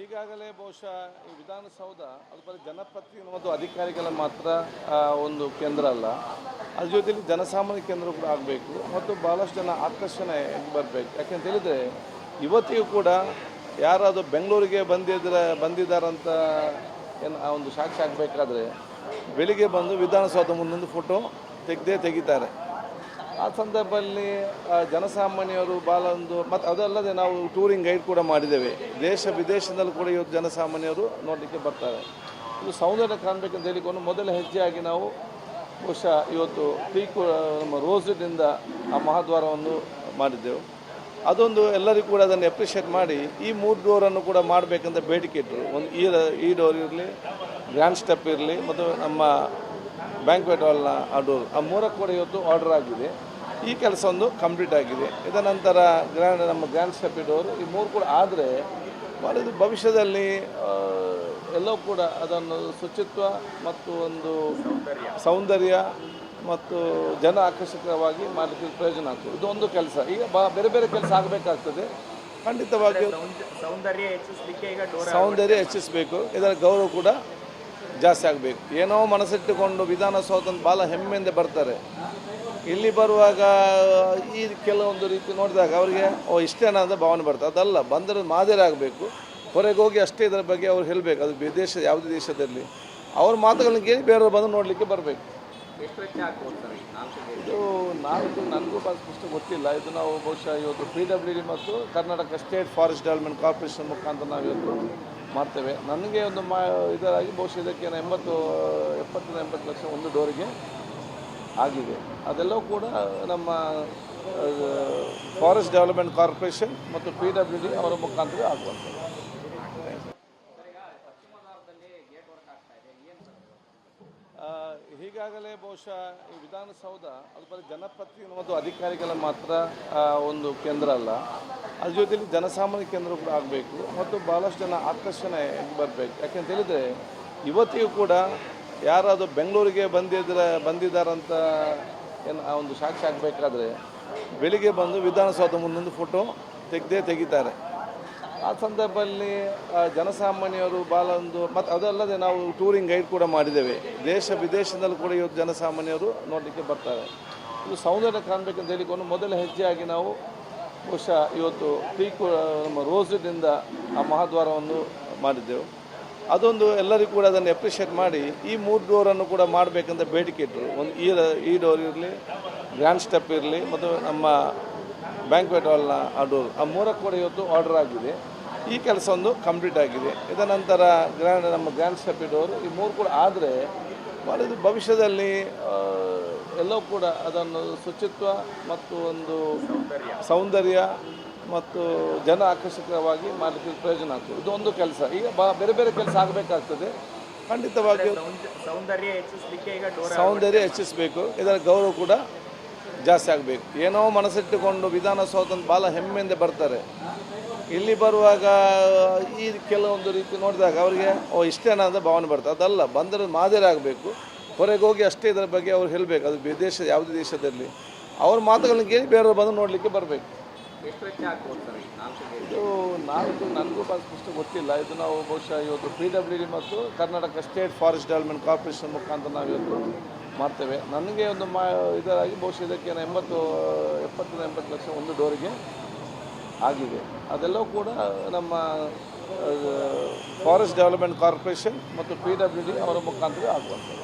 ಈಗಾಗಲೇ ಬಹುಶಃ ಈ ವಿಧಾನಸೌಧ ಅದು ಬರೀ ಜನಪ್ರತಿನಿಧಿಗಳು ಮತ್ತು ಅಧಿಕಾರಿಗಳ ಮಾತ್ರ ಒಂದು ಕೇಂದ್ರ ಅಲ್ಲ, ಅದ್ರ ಜೊತೆಲಿ ಜನಸಾಮಾನ್ಯ ಕೇಂದ್ರ ಕೂಡ ಆಗಬೇಕು ಮತ್ತು ಭಾಳಷ್ಟು ಜನ ಆಕರ್ಷಣೆ ಬರಬೇಕು. ಯಾಕೆಂತ ಹೇಳಿದರೆ ಇವತ್ತಿಗೂ ಕೂಡ ಯಾರಾದರೂ ಬೆಂಗಳೂರಿಗೆ ಬಂದಿದ್ದಾರಂತ ಏನು ಆ ಒಂದು ಸಾಕ್ಷಿ ಆಗಬೇಕಾದ್ರೆ ಬೆಳಿಗ್ಗೆ ಬಂದು ವಿಧಾನಸೌಧ ಮುಂದೊಂದು ಫೋಟೋ ತೆಗಿತಾರೆ. ಆ ಸಂದರ್ಭದಲ್ಲಿ ಜನಸಾಮಾನ್ಯರು ಭಾಳ ಮತ್ತು ಅದಲ್ಲದೆ ನಾವು ಟೂರಿಂಗ್ ಗೈಡ್ ಕೂಡ ಮಾಡಿದ್ದೇವೆ. ದೇಶ ವಿದೇಶದಲ್ಲಿ ಕೂಡ ಇವತ್ತು ಜನಸಾಮಾನ್ಯರು ನೋಡಲಿಕ್ಕೆ ಬರ್ತಾರೆ. ಇದು ಸೌಂದರ್ಯ ಕಾಣಬೇಕಂತ ಹೇಳಿಕೊಂಡು ಮೊದಲ ಹೆಜ್ಜೆಯಾಗಿ ನಾವು ಬಹುಶಃ ಇವತ್ತು ನಮ್ಮ ರೋಸ್ನಿಂದ ಆ ಮಹಾದ್ವಾರವನ್ನು ಮಾಡಿದ್ದೆವು. ಅದೊಂದು ಎಲ್ಲರಿಗೂ ಕೂಡ ಅದನ್ನು ಅಪ್ರಿಷಿಯೇಟ್ ಮಾಡಿ ಈ 3 ಡೋರನ್ನು ಕೂಡ ಮಾಡಬೇಕಂತ ಬೇಡಿಕೆ ಇಟ್ಟರು. ಒಂದು ಈ ಡೋರ್ ಇರಲಿ, ಗ್ರ್ಯಾಂಡ್ ಸ್ಟೆಪ್ ಇರಲಿ ಮತ್ತು ನಮ್ಮ ಬ್ಯಾಂಕ್ವೆಟ್ ಹಾಲ್ನ ಆ ಡೋರ್, ಆ 3 ಕೂಡ ಇವತ್ತು ಆರ್ಡರ್ ಆಗಿದೆ. ಈ ಕೆಲಸ ಒಂದು ಕಂಪ್ಲೀಟ್ ಆಗಿದೆ. ಇದರ ನಂತರ ನಮ್ಮ ಗ್ರ್ಯಾಂಡ್ ಸ್ಟೆಪ್ ಡೋರ್ ಈ 3 ಕೂಡ ಆದರೆ ಇದು ಭವಿಷ್ಯದಲ್ಲಿ ಎಲ್ಲವೂ ಕೂಡ ಅದನ್ನು ಶುಚಿತ್ವ ಮತ್ತು ಒಂದು ಸೌಂದರ್ಯ ಮತ್ತು ಜನ ಆಕರ್ಷಕವಾಗಿ ಮಾಡಲಿಕ್ಕೆ ಪ್ರಯೋಜನ ಆಗ್ತದೆ. ಇದೊಂದು ಕೆಲಸ. ಈಗ ಬೇರೆ ಬೇರೆ ಕೆಲಸ ಆಗಬೇಕಾಗ್ತದೆ. ಖಂಡಿತವಾಗಿ ಸೌಂದರ್ಯ ಹೆಚ್ಚಿಸಬೇಕು. ಇದರ ಗೌರವ ಕೂಡ ಜಾಸ್ತಿ ಆಗಬೇಕು. ಏನೋ ಮನಸ್ಸಿಟ್ಟುಕೊಂಡು ವಿಧಾನಸೌಧ ಭಾಳ ಹೆಮ್ಮೆಯಿಂದ ಬರ್ತಾರೆ. ಇಲ್ಲಿ ಬರುವಾಗ ಈ ಕೆಲವೊಂದು ರೀತಿ ನೋಡಿದಾಗ ಅವರಿಗೆ ಇಷ್ಟೇನಾ ಅಂತ ಭಾವನೆ ಬರ್ತದೆ. ಅದಲ್ಲ, ಬಂದರೆ ಮಾದರಿ ಆಗಬೇಕು. ಹೊರಗೆ ಹೋಗಿ ಅಷ್ಟೇ ಇದರ ಬಗ್ಗೆ ಅವ್ರು ಹೇಳಬೇಕು. ಅದು ಯಾವುದೇ ದೇಶದಲ್ಲಿ ಅವ್ರ ಮಾತುಗಳನ್ನ ಕೇಳಿ ಬೇರೆಯವ್ರು ಬಂದು ನೋಡಲಿಕ್ಕೆ ಬರಬೇಕು. ಇದು ನನಗೂ ಭಾಳ ಸ್ಪಷ್ಟ ಗೊತ್ತಿಲ್ಲ. ಇದು ನಾವು ಬಹುಶಃ ಇವತ್ತು PWD ಮತ್ತು Karnataka state forest development corporation ಮುಖಾಂತರ ನಾವು ಇವತ್ತು ಮಾಡ್ತೇವೆ. ನನಗೆ ಒಂದು ಇದರಾಗಿ ಬಹುಶಃ ಇದಕ್ಕೆ 70-80 ಲಕ್ಷ ಒಂದು ಡೋರಿಗೆ ಆಗಿದೆ. ಅದೆಲ್ಲವೂ ಕೂಡ ನಮ್ಮ ಫಾರೆಸ್ಟ್ ಡೆವಲಪ್ಮೆಂಟ್ ಕಾರ್ಪೊರೇಷನ್ ಮತ್ತು PWD ಅವರ ಮುಖಾಂತರ ಆಗುವಂಥದ್ದು. ಈಗಾಗಲೇ ಬಹುಶಃ ಈ ವಿಧಾನಸೌಧ ಅದು ಬರೀ ಜನಪ್ರತಿನಿಧಿಗಳು ಮತ್ತು ಅಧಿಕಾರಿಗಳ ಮಾತ್ರ ಒಂದು ಕೇಂದ್ರ ಅಲ್ಲ, ಅದ್ರ ಜೊತೆಲಿ ಜನಸಾಮಾನ್ಯ ಕೇಂದ್ರ ಕೂಡ ಆಗಬೇಕು ಮತ್ತು ಭಾಳಷ್ಟು ಜನ ಆಕರ್ಷಣೆ ಬರಬೇಕು. ಯಾಕೆಂತ ಹೇಳಿದರೆ ಇವತ್ತಿಗೂ ಕೂಡ ಯಾರಾದರೂ ಬೆಂಗಳೂರಿಗೆ ಬಂದಿದ್ದಾರಂತ ಏನು ಆ ಒಂದು ಸಾಕ್ಷಿ ಆಗಬೇಕಾದ್ರೆ ಬೆಳಿಗ್ಗೆ ಬಂದು ವಿಧಾನಸೌಧ ಮುಂದೊಂದು ಫೋಟೋ ತೆಗಿತಾರೆ. ಆ ಸಂದರ್ಭದಲ್ಲಿ ಜನಸಾಮಾನ್ಯರು ಭಾಳ ಮತ್ತು ಅದಲ್ಲದೆ ನಾವು ಟೂರಿಂಗ್ ಗೈಡ್ ಕೂಡ ಮಾಡಿದ್ದೇವೆ. ದೇಶ ವಿದೇಶದಲ್ಲಿ ಕೂಡ ಇವತ್ತು ಜನಸಾಮಾನ್ಯರು ನೋಡಲಿಕ್ಕೆ ಬರ್ತಾರೆ. ಇದು ಸೌಂದರ್ಯ ಕಾಣಬೇಕಂತ ಹೇಳಿಕೊಂಡು ಮೊದಲ ಹೆಜ್ಜೆಯಾಗಿ ನಾವು ಬಹುಶಃ ಇವತ್ತು ನಮ್ಮ ರೋಸ್ನಿಂದ ಆ ಮಹಾದ್ವಾರವನ್ನು ಮಾಡಿದ್ದೆವು. ಅದೊಂದು ಎಲ್ಲರಿಗೂ ಕೂಡ ಅದನ್ನು ಅಪ್ರಿಷಿಯೇಟ್ ಮಾಡಿ ಈ 3 ಡೋರನ್ನು ಕೂಡ ಮಾಡಬೇಕಂತ ಬೇಡಿಕೆ ಇಟ್ಟರು. ಒಂದು ಈ ಡೋರ್ ಇರಲಿ, ಗ್ರ್ಯಾಂಡ್ ಸ್ಟೆಪ್ ಇರಲಿ ಮತ್ತು ನಮ್ಮ ಬ್ಯಾಂಕ್ವೆಟ್ ಹಾಲ್ನ ಆ ಡೋರ್, ಆ 3 ಕೂಡ ಇವತ್ತು ಆರ್ಡರ್ ಆಗಿದೆ. ಈ ಕೆಲಸ ಒಂದು ಕಂಪ್ಲೀಟ್ ಆಗಿದೆ. ಇದರ ನಂತರ ನಮ್ಮ ಗ್ರ್ಯಾಂಡ್ ಸ್ಟೆಪ್ ಡೋರ್ ಈ 3 ಕೂಡ ಆದರೆ ಇದು ಭವಿಷ್ಯದಲ್ಲಿ ಎಲ್ಲವೂ ಕೂಡ ಅದನ್ನು ಶುಚಿತ್ವ ಮತ್ತು ಒಂದು ಸೌಂದರ್ಯ ಮತ್ತು ಜನ ಆಕರ್ಷಕವಾಗಿ ಮಾಡಲಿಕ್ಕೆ ಪ್ರಯೋಜನ ಆಗ್ತದೆ. ಇದೊಂದು ಕೆಲಸ. ಈಗ ಬೇರೆ ಬೇರೆ ಕೆಲಸ ಆಗಬೇಕಾಗ್ತದೆ. ಖಂಡಿತವಾಗಿ ಸೌಂದರ್ಯ ಹೆಚ್ಚಿಸಬೇಕು. ಇದರ ಗೌರವ ಕೂಡ ಜಾಸ್ತಿ ಆಗಬೇಕು. ಏನೋ ಮನಸ್ಸಿಟ್ಟುಕೊಂಡು ವಿಧಾನಸೌಧ ಭಾಳ ಹೆಮ್ಮೆಯಿಂದ ಬರ್ತಾರೆ. ಇಲ್ಲಿ ಬರುವಾಗ ಈ ಕೆಲವೊಂದು ರೀತಿ ನೋಡಿದಾಗ ಅವರಿಗೆ ಇಷ್ಟೇನಾ ಅಂತ ಭಾವನೆ ಬರ್ತದೆ. ಅದಲ್ಲ, ಬಂದರೆ ಮಾದರಿ ಆಗಬೇಕು. ಹೊರಗೆ ಹೋಗಿ ಅಷ್ಟೇ ಇದರ ಬಗ್ಗೆ ಅವ್ರು ಹೇಳಬೇಕು. ಅದು ಯಾವುದೇ ದೇಶದಲ್ಲಿ ಅವ್ರ ಮಾತುಗಳನ್ನ ಕೇಳಿ ಬೇರೆಯವ್ರು ಬಂದು ನೋಡಲಿಕ್ಕೆ ಬರಬೇಕು. ಇದು ನನಗೂ ಭಾಳ ಸ್ಪಷ್ಟ ಗೊತ್ತಿಲ್ಲ. ಇದು ನಾವು ಬಹುಶಃ ಇವತ್ತು PWD ಮತ್ತು Karnataka state forest development corporation ಮುಖಾಂತರ ನಾವು ಇವತ್ತು ಮಾಡ್ತೇವೆ. ನನಗೆ ಒಂದು ಇದರಾಗಿ ಬಹುಶಃ ಇದಕ್ಕೆ 70-80 ಲಕ್ಷ ಒಂದು ಡೋರಿಗೆ ಆಗಿದೆ. ಅದೆಲ್ಲವೂ ಕೂಡ ನಮ್ಮ ಫಾರೆಸ್ಟ್ ಡೆವಲಪ್ಮೆಂಟ್ ಕಾರ್ಪೊರೇಷನ್ ಮತ್ತು PWD ಅವರ ಮುಖಾಂತರ ಆಗುವಂಥದ್ದು.